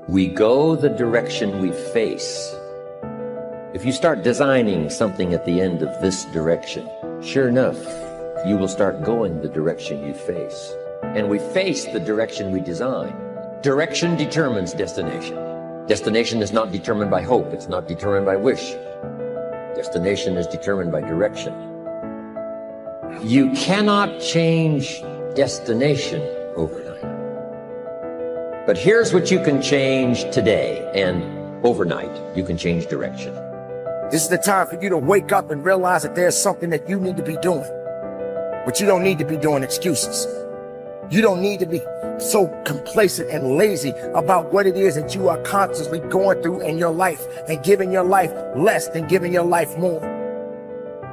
We go the direction we face. If you start designing something at the end of this direction, sure enough, you will start going the direction you face. And we face the direction we design. Direction determines destination. Destination is not determined by hope. It's not determined by wish. Destination is determined by direction. You cannot change destination overnight. But here's what you can change today, and overnight, you can change direction. This is the time for you to wake up and realize that there's something that you need to be doing. But you don't need to be doing excuses. You don't need to be so complacent and lazy about what it is that you are constantly going through in your life and giving your life less than giving your life more.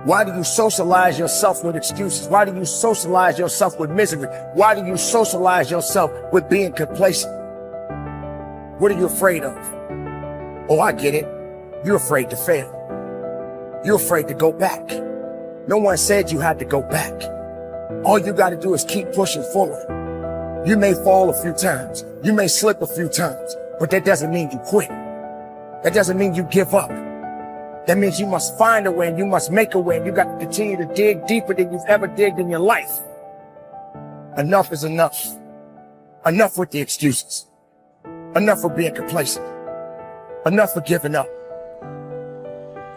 Why do you socialize yourself with excuses? Why do you socialize yourself with misery? Why do you socialize yourself with being complacent? What are you afraid of? Oh, I get it. You're afraid to fail. You're afraid to go back. No one said you had to go back. All you got to do is keep pushing forward. You may fall a few times. You may slip a few times, but that doesn't mean you quit. That doesn't mean you give up. That means you must find a way and you must make a way. And you got to continue to dig deeper than you've ever digged in your life. Enough is enough. Enough with the excuses. Enough for being complacent. Enough for giving up.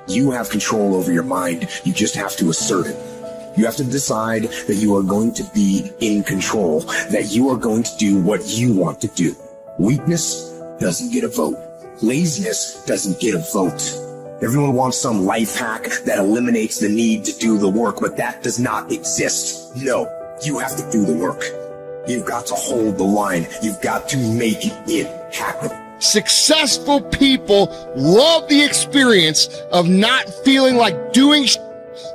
You have control over your mind. You just have to assert it. You have to decide that you are going to be in control, that you are going to do what you want to do. Weakness doesn't get a vote. Laziness doesn't get a vote. Everyone wants some life hack that eliminates the need to do the work, but that does not exist. No, you have to do the work. You've got to hold the line. You've got to make it happen. Successful people love the experience of not feeling like doing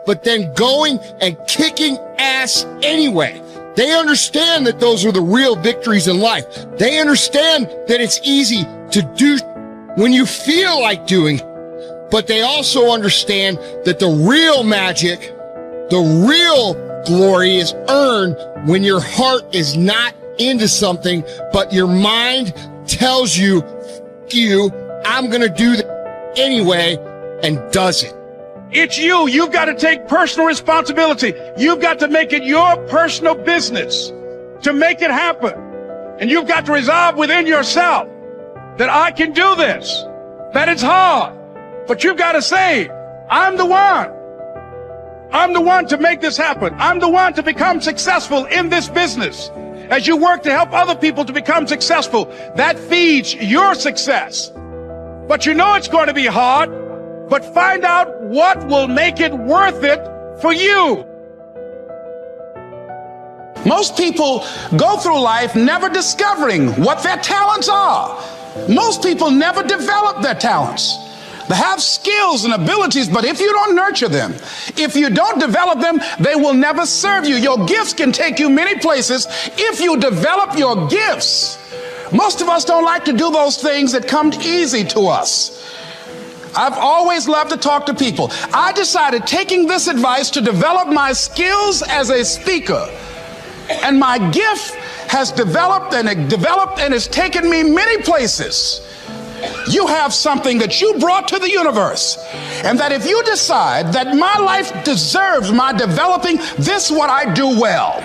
but then going and kicking ass anyway. They understand that those are the real victories in life. They understand that it's easy to do when you feel like doing, but they also understand that the real magic, the real glory is earned when your heart is not into something, but your mind tells you, I'm gonna do that anyway, and does it. It's you. You've got to take personal responsibility. You've got to make it your personal business to make it happen. And you've got to resolve within yourself that I can do this, that it's hard, but you've got to say, I'm the one. I'm the one to make this happen. I'm the one to become successful in this business. As you work to help other people to become successful, that feeds your success. But you know it's going to be hard, but find out what will make it worth it for you. Most people go through life never discovering what their talents are. Most people never develop their talents. They have skills and abilities, but if you don't nurture them, if you don't develop them, they will never serve you. Your gifts can take you many places if you develop your gifts. Most of us don't like to do those things that come easy to us. I've always loved to talk to people. I decided, taking this advice, to develop my skills as a speaker. And my gift has developed and it's taken me many places. You have something that you brought to the universe, and that if you decide that my life deserves my developing this, what I do well,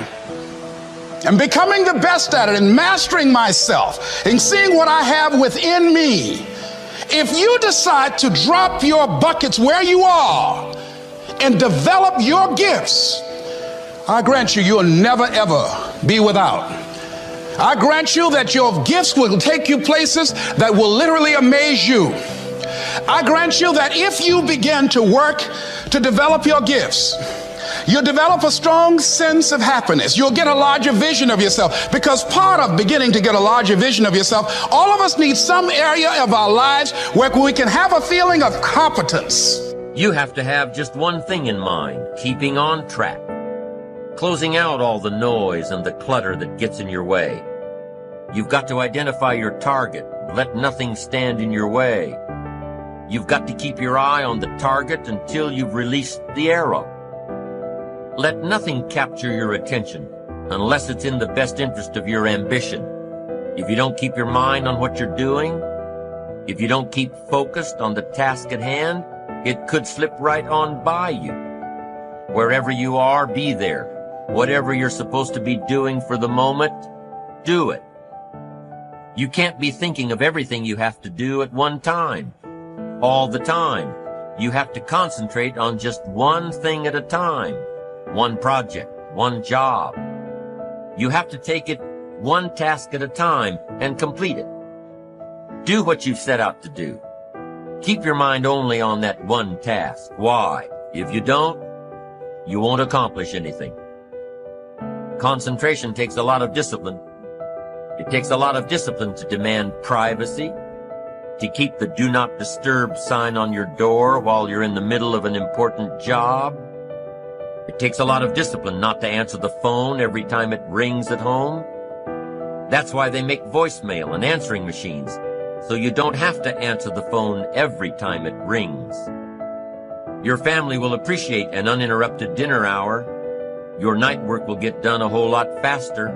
and becoming the best at it, and mastering myself, and seeing what I have within me, if you decide to drop your buckets where you are and develop your gifts, I grant you, you'll never ever be without. I grant you that your gifts will take you places that will literally amaze you. I grant you that if you begin to work to develop your gifts, you'll develop a strong sense of happiness. You'll get a larger vision of yourself, because part of beginning to get a larger vision of yourself, all of us need some area of our lives where we can have a feeling of competence. You have to have just one thing in mind: keeping on track. Closing out all the noise and the clutter that gets in your way. You've got to identify your target. Let nothing stand in your way. You've got to keep your eye on the target until you've released the arrow. Let nothing capture your attention unless it's in the best interest of your ambition. If you don't keep your mind on what you're doing, if you don't keep focused on the task at hand, it could slip right on by you. Wherever you are, be there. Whatever you're supposed to be doing for the moment, do it. You can't be thinking of everything you have to do at one time, all the time. You have to concentrate on just one thing at a time, one project, one job. You have to take it one task at a time and complete it. Do what you've set out to do. Keep your mind only on that one task. Why? If you don't, you won't accomplish anything. Concentration takes a lot of discipline. It takes a lot of discipline to demand privacy, to keep the do not disturb sign on your door while you're in the middle of an important job. It takes a lot of discipline not to answer the phone every time it rings at home. That's why they make voicemail and answering machines, so you don't have to answer the phone every time it rings. Your family will appreciate an uninterrupted dinner hour. Your night work will get done a whole lot faster.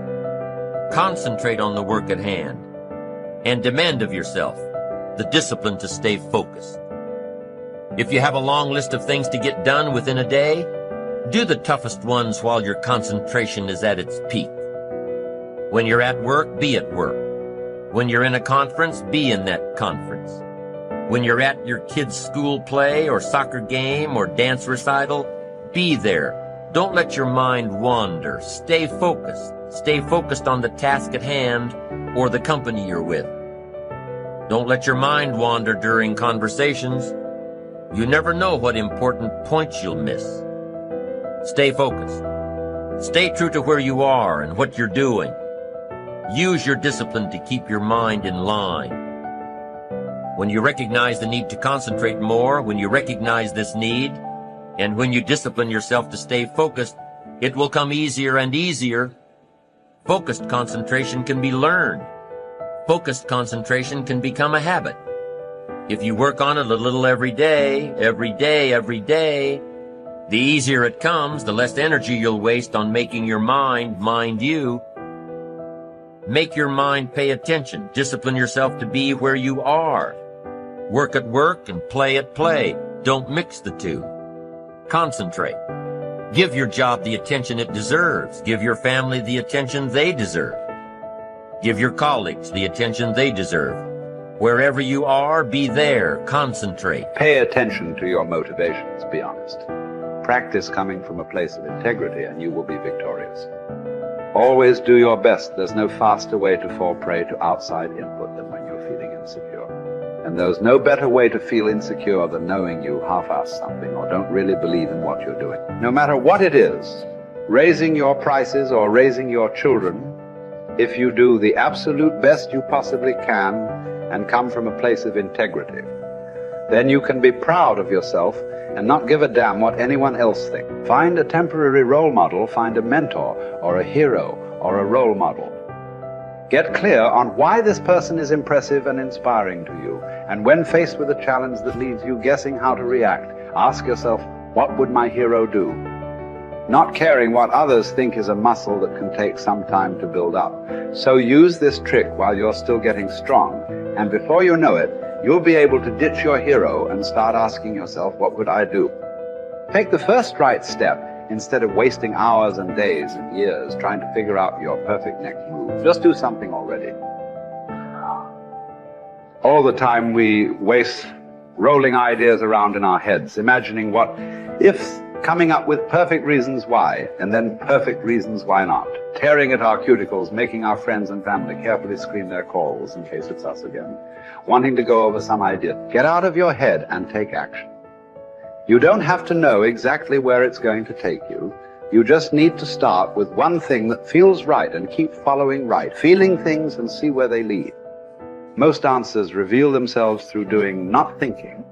Concentrate on the work at hand and demand of yourself the discipline to stay focused. If you have a long list of things to get done within a day, do the toughest ones while your concentration is at its peak. When you're at work, be at work. When you're in a conference, be in that conference. When you're at your kid's school play or soccer game or dance recital, be there. Don't let your mind wander. Stay focused. Stay focused on the task at hand or the company you're with. Don't let your mind wander during conversations. You never know what important points you'll miss. Stay focused. Stay true to where you are and what you're doing. Use your discipline to keep your mind in line. When you recognize the need to concentrate more, when you recognize this need, and when you discipline yourself to stay focused, it will come easier and easier. Focused concentration can be learned. Focused concentration can become a habit. If you work on it a little every day, the easier it comes, the less energy you'll waste on making your mind you. Make your mind pay attention. Discipline yourself to be where you are. Work at work and play at play. Don't mix the two. Concentrate. Give your job the attention it deserves. Give your family the attention they deserve. Give your colleagues the attention they deserve. Wherever you are, be there. Concentrate. Pay attention to your motivations, be honest. Practice coming from a place of integrity and you will be victorious. Always do your best. There's no faster way to fall prey to outside input than when you're feeling insecure. And there's no better way to feel insecure than knowing you half-ass something or don't really believe in what you're doing. No matter what it is, raising your prices or raising your children, if you do the absolute best you possibly can and come from a place of integrity, then you can be proud of yourself and not give a damn what anyone else thinks. Find a temporary role model, find a mentor or a hero or a role model. Get clear on why this person is impressive and inspiring to you. And when faced with a challenge that leaves you guessing how to react, ask yourself, what would my hero do? Not caring what others think is a muscle that can take some time to build up. So use this trick while you're still getting strong. And before you know it, you'll be able to ditch your hero and start asking yourself, what would I do? Take the first right step instead of wasting hours and days and years trying to figure out your perfect next move. Just do something already. All the time we waste rolling ideas around in our heads, imagining what if, coming up with perfect reasons why, and then perfect reasons why not, tearing at our cuticles, making our friends and family carefully screen their calls in case it's us again, wanting to go over some idea. Get out of your head and take action. You don't have to know exactly where it's going to take you. You just need to start with one thing that feels right and keep following right, feeling things and see where they lead. Most answers reveal themselves through doing not thinking,